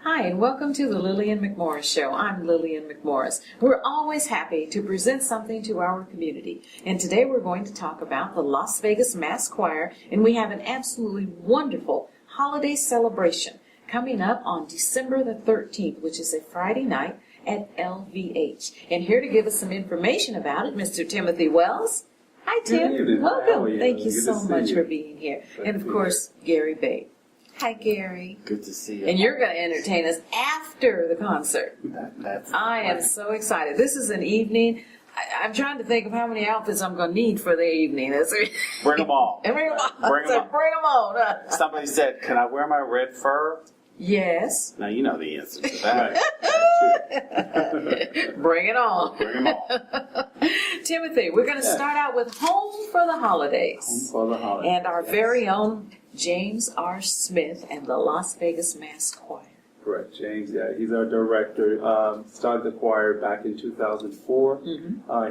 Hi, and welcome to the Lillian McMorris Show. I'm Lillian McMorris. We're always happy to present something to our community. And today we're going to talk about the Las Vegas Mass Choir, and we have an absolutely wonderful holiday celebration coming up on December the 13th, which is a Friday night at LVH. And here to give us some information about it, Mr. Timothy Wells. Hi, Tim. Good evening. Welcome. Thank you Good so to see much you. for being here. And of course, Gary Babe. Hi, Gary. Good to see you. And you're going to entertain us after the concert. I am so excited. This is an evening. I'm trying to think of how many outfits I'm going to need for the evening. Bring them all. Bring them on. Bring 'em So on. bring them on. Somebody said, "Can I wear my red fur?" Yes. Now you know the answer to that. Bring it on. Bring them all. Timothy, we're going to start out with Home for the Holidays. For the holiday. And our very own James R. Smith and the Las Vegas Mass Choir. Correct, James. Yeah, he's our director. Started the choir back in 2004.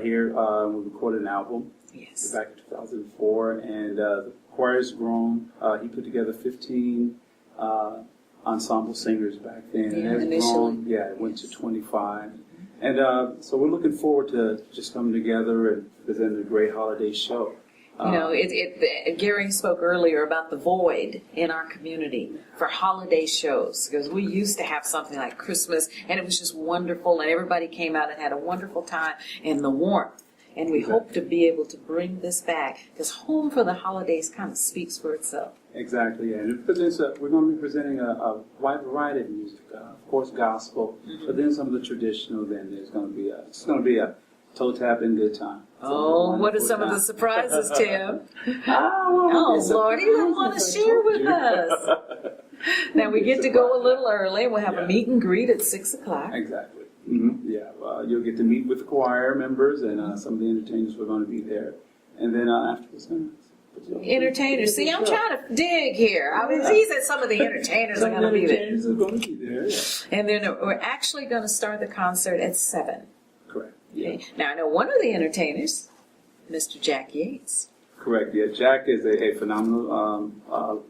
Here, we recorded an album Yes. back in 2004, and the choir's grown. He put together 15 ensemble singers back then. Yeah, and it's grown. Yeah, it went to 25. And so we're looking forward to just coming together and presenting a great holiday show. You know, Gary spoke earlier about the void in our community for holiday shows, because we used to have something like Christmas, and it was just wonderful, and everybody came out and had a wonderful time in the warmth. And we hope to be able to bring this back, because Home for the Holidays kind of speaks for itself. Exactly, yeah. And it presents we're going to be presenting a wide variety of music, of course, gospel, but then some of the traditional. Then there's going to be it's going to be a toe tapping good time. Oh, what are some of the surprises, Tim? Oh, Lord, you don't want to share with us. Now we get to go a little early. We'll have a meet and greet at 6 o'clock. Exactly. Yeah, you'll get to meet with the choir members and some of the entertainers who are going to be there, and then afterwards. Entertainers. See, I'm trying to dig here. I mean, he said some of the entertainers are going to be there. Entertainers are going to be there. Yeah. And then we're actually going to start the concert at 7. Correct. Yeah. Okay. Now, I know one of the entertainers, Mr. Jack Yates. Correct. Yeah, Jack is a phenomenal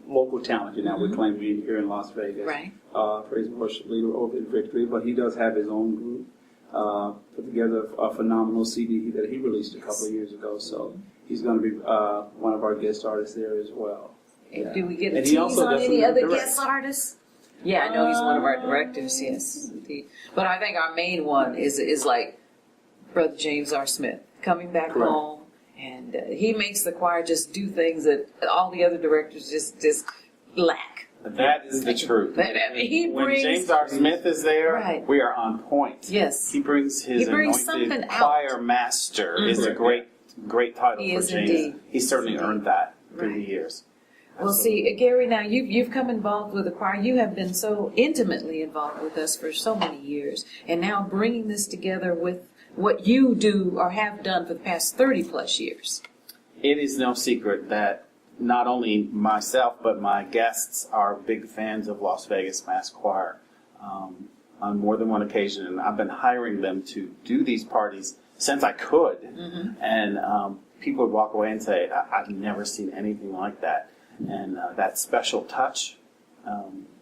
local talent. You know, we claim here in Las Vegas. Right. Praise and worship leader over at Victory, but he does have his own group. Put together a phenomenal CD that he released a couple of years ago. So he's going to be one of our guest artists there as well. Yeah. Do we get a And he tease also on does any some other direct. guest artists? Yeah, I know he's one of our directors. Yes, indeed. But I think our main one is like Brother James R. Smith coming back Correct. home. And he makes the choir just do things that all the other directors just lack. That is the truth. I mean, he When brings James R. Smith is there, Right. we are on point. Yes. He brings his He brings anointed something out. choir master. Is a great title He for is James. indeed. He's certainly earned that through the Right. years. Well, see, Gary, now you've come involved with the choir. You have been so intimately involved with us for so many years, and now bringing this together with what you do or have done for the past 30 plus years. It is no secret that not only myself but my guests are big fans of Las Vegas Mass Choir on more than one occasion, and I've been hiring them to do these parties since I could. And people would walk away and say, "I've never seen anything like that." And that special touch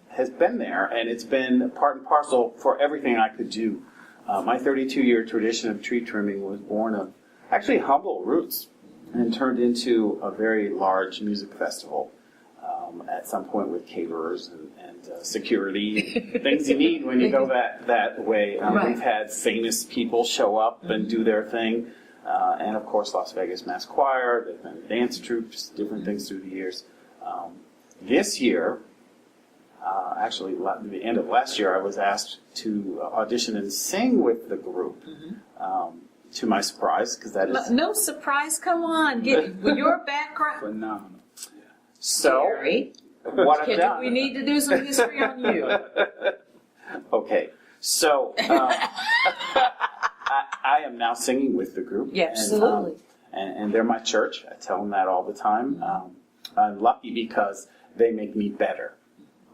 has been there, and it's been part and parcel for everything I could do. My 32-year tradition of tree trimming was born of actually humble roots and turned into a very large music festival at some point with caterers and security, things you need when you go that way. Right. We've had famous people show up and do their thing, and of course Las Vegas Mass Choir, they've been dance troops, different things through the years. This year, actually the end of last year, I was asked to audition and sing with the group. To my surprise, because that is No surprise, come on, with your background. Phenomenal. so. Gary, What I've done. we need to do some history on you. Okay, so I am now singing with the group. Yeah, absolutely. And they're my church. I tell them that all the time. I'm lucky because they make me better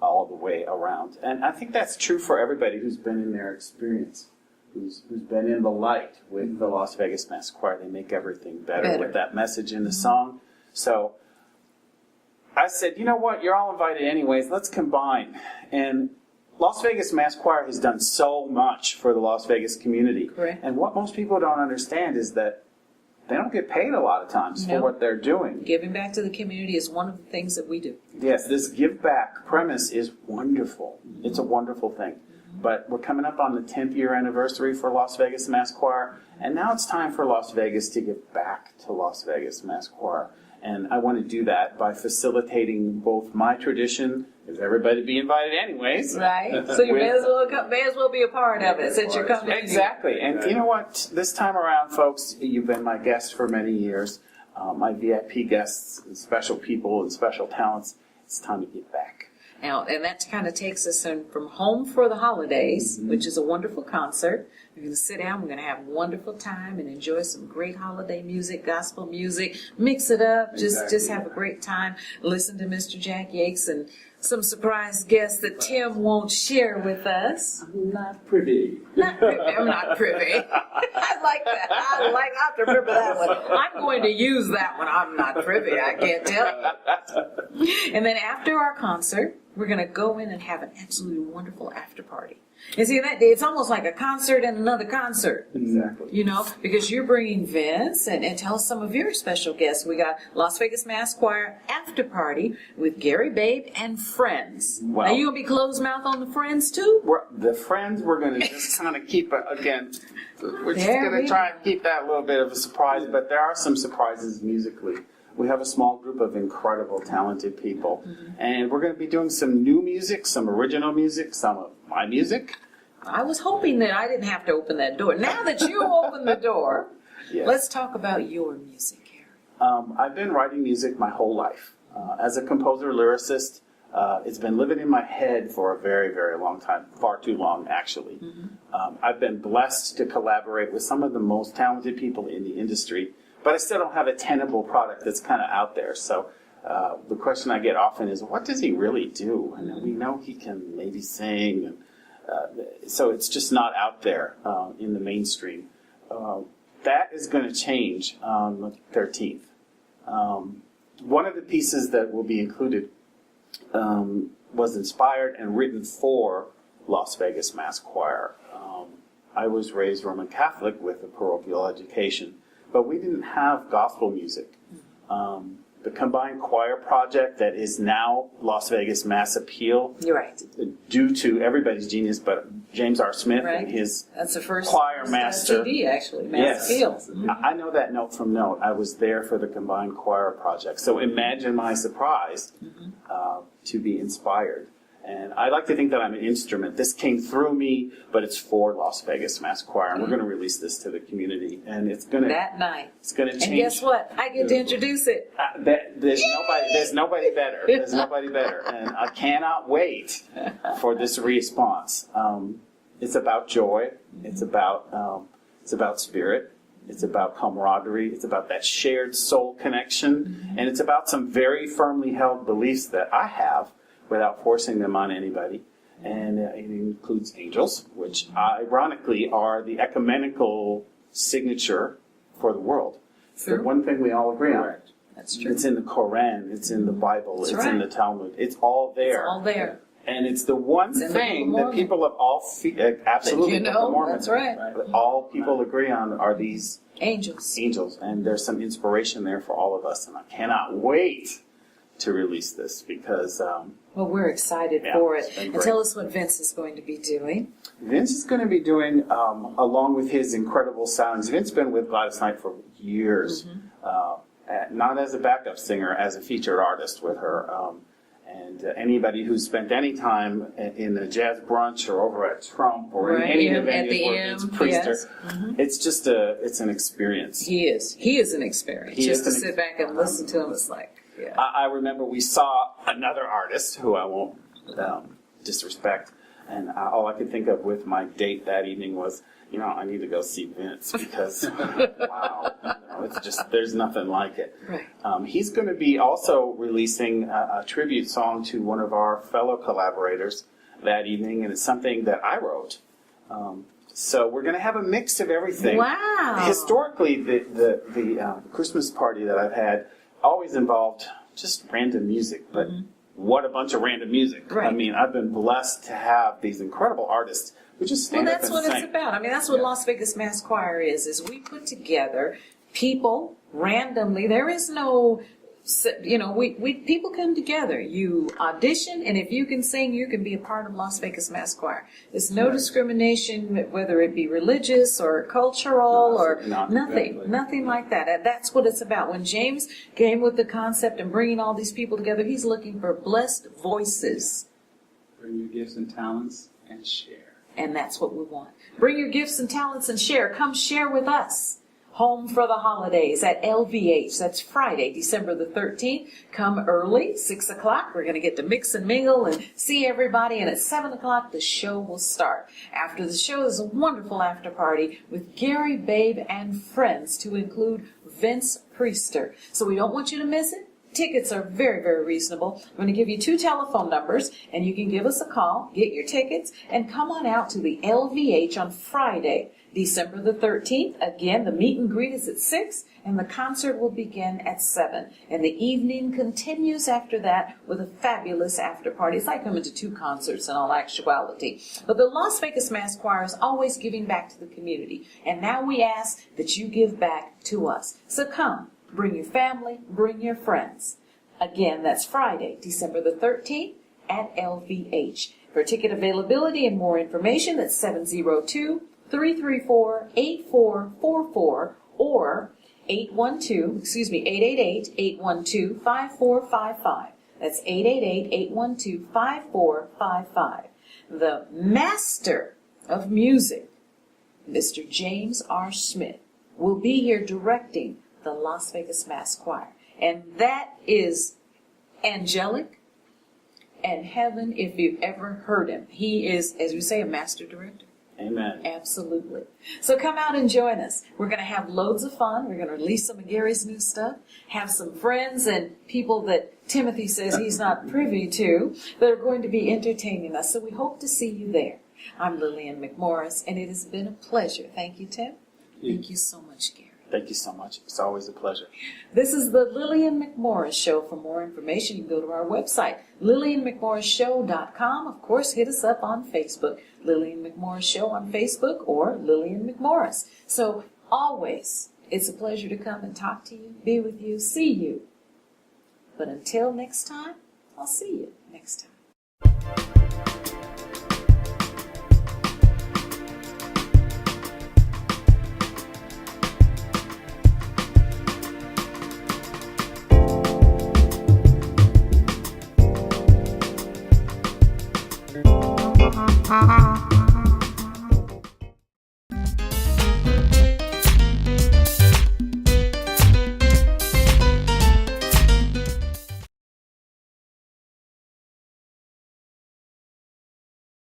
all the way around. And I think that's true for everybody who's been in their experience, who's been in the light with the Las Vegas Mass Choir. They make everything better with that message in the song. So I said, you know what, you're all invited anyways, let's combine. And Las Vegas Mass Choir has done so much for the Las Vegas community. Correct. And what most people don't understand is that they don't get paid a lot of times for No. what they're doing. Giving back to the community is one of the things that we do. Yes, this give back premise is wonderful. It's a wonderful thing. But we're coming up on the 10th year anniversary for Las Vegas Mass Choir, and now it's time for Las Vegas to give back to Las Vegas Mass Choir. And I want to do that by facilitating both my tradition, because everybody be invited anyways. Right. So you With- may as well be a part of it since you're coming. Exactly. And you know what? This time around, folks, you've been my guests for many years, my VIP guests, and special people and special talents. It's time to give back. Now, and that kind of takes us in from Home for the Holidays, which is a wonderful concert. We're going to sit down, we're going to have a wonderful time and enjoy some great holiday music, gospel music, mix it up, just have a great time. Listen to Mr. Jack Yates and some surprise guests that Tim won't share with us. I'm not privy. Not privy. I'm not privy. I like that. I have to remember that one. I'm going to use that one. I'm not privy. I can't tell you. And then after our concert, we're going to go in and have an absolutely wonderful after party. And see, that day, it's almost like a concert and another concert. Exactly. You know, because you're bringing Vince and tell us some of your special guests. We got Las Vegas Mass Choir after party with Gary Babe and friends. Wow. Are you going to be closed mouth on the friends too? The friends, we're going to just kind of keep it, again, we're just There going we to try and keep that a little bit of a surprise, but there are some surprises musically. We have a small group of incredible, talented people, and we're going to be doing some new music, some original music, some of my music. I was hoping that I didn't have to open that door. Now that you opened the door, Yes. let's talk about your music here. I've been writing music my whole life. As a composer, lyricist, it's been living in my head for a very, very long time, far too long, actually. I've been blessed to collaborate with some of the most talented people in the industry, but I still don't have a tenable product that's kind of out there. So the question I get often is, what does he really do? And we know he can maybe sing, and so it's just not out there in the mainstream. That is going to change on the 13th. One of the pieces that will be included was inspired and written for Las Vegas Mass Choir. I was raised Roman Catholic with a parochial education, but we didn't have gospel music. The combined choir project that is now Las Vegas Mass Appeal, You're right. due to everybody's genius, but James R. Smith and his That's the first choir master. CD, actually, Mass Appeals. I know that note from note. I was there for the combined choir project. So imagine my surprise to be inspired. And I like to think that I'm an instrument. This came through me, but it's for Las Vegas Mass Choir, and we're going to release this to the community. And it's going to That night. it's going to change. And guess what? I get to introduce it. There's nobody better. There's nobody better, and I cannot wait for this response. It's about joy. It's about spirit. It's about camaraderie. It's about that shared soul connection, and it's about some very firmly held beliefs that I have, without forcing them on anybody. And it includes angels, which ironically are the ecumenical signature for the world. It's the True. one thing we all agree on. That's true. It's in the Koran, it's in the Bible, That's it's in right. the Talmud. It's all there. It's all there. And it's the one It's in the thing Book of that people of all, absolutely, You Book know, of Mormon, that's right. but all people agree on are these Angels. angels. And there's some inspiration there for all of us. And I cannot wait to release this because Well, we're excited Yeah, for it. it's been And great. tell us what Vince is going to be doing. Vince is going to be doing, along with his incredible sounds, Vince's been with Gladys Knight for years, not as a backup singer, as a featured artist with her. And anybody who's spent any time in a jazz brunch or over at Trump or in Right, any yeah, of the at the venues where M, Vince Priester, yes. it's just it's an experience. He is. He is an experience. He Just to is an sit back and listen to him, it's like, yeah. I remember we saw another artist who I won't disrespect, and all I could think of with my date that evening was, I need to go see Vince because, wow, it's just, there's nothing like it. Right. He's going to be also releasing a tribute song to one of our fellow collaborators that evening, and it's something that I wrote. So we're going to have a mix of everything. Wow. Historically, the Christmas party that I've had always involved just random music, but what a bunch of random music. Right. I mean, I've been blessed to have these incredible artists who just Well, stand up that's and what sing. it's about. I mean, that's what Las Vegas Mass Choir is we put together people randomly. There is no, we people come together. You audition, and if you can sing, you can be a part of Las Vegas Mass Choir. There's no discrimination, whether it be religious or cultural or nothing like that. And that's what it's about. When James came with the concept and bringing all these people together, he's looking for blessed voices. Bring your gifts and talents and share. And that's what we want. Bring your gifts and talents and share. Come share with us. Home for the holidays at LVH. That's Friday, December the 13th. Come early, 6 o'clock. We're going to get to mix and mingle and see everybody. And at 7 o'clock, the show will start. After the show, there's a wonderful after party with Gary, Babe, and friends to include Vince Priester. So we don't want you to miss it. Tickets are very, very reasonable. I'm going to give you 2 telephone numbers, and you can give us a call, get your tickets, and come on out to the LVH on Friday, December the 13th. Again, the meet and greet is at 6, and the concert will begin at 7. And the evening continues after that with a fabulous after party. It's like coming to 2 concerts in all actuality. But the Las Vegas Mass Choir is always giving back to the community. And now we ask that you give back to us. So come. Bring your family, bring your friends. Again, that's Friday, December the 13th at LVH. For ticket availability and more information, that's 702-334-8444 or 888-812-5455. That's 888-812-5455. The master of music, Mr. James R. Schmidt, will be here directing the Las Vegas Mass Choir. And that is angelic and heaven if you've ever heard him. He is, as we say, a master director. Amen. Absolutely. So come out and join us. We're going to have loads of fun. We're going to release some of Gary's new stuff, have some friends and people that Timothy says he's not privy to that are going to be entertaining us. So we hope to see you there. I'm Lillian McMorris, and it has been a pleasure. Thank you, Tim. Thank you so much, Gary. Thank you so much. It's always a pleasure. This is the Lillian McMorris Show. For more information, you can go to our website, LillianMcMorrisShow.com. Of course, hit us up on Facebook, Lillian McMorris Show on Facebook, or Lillian McMorris. So always, it's a pleasure to come and talk to you, be with you, see you. But until next time, I'll see you next time. Uh-huh.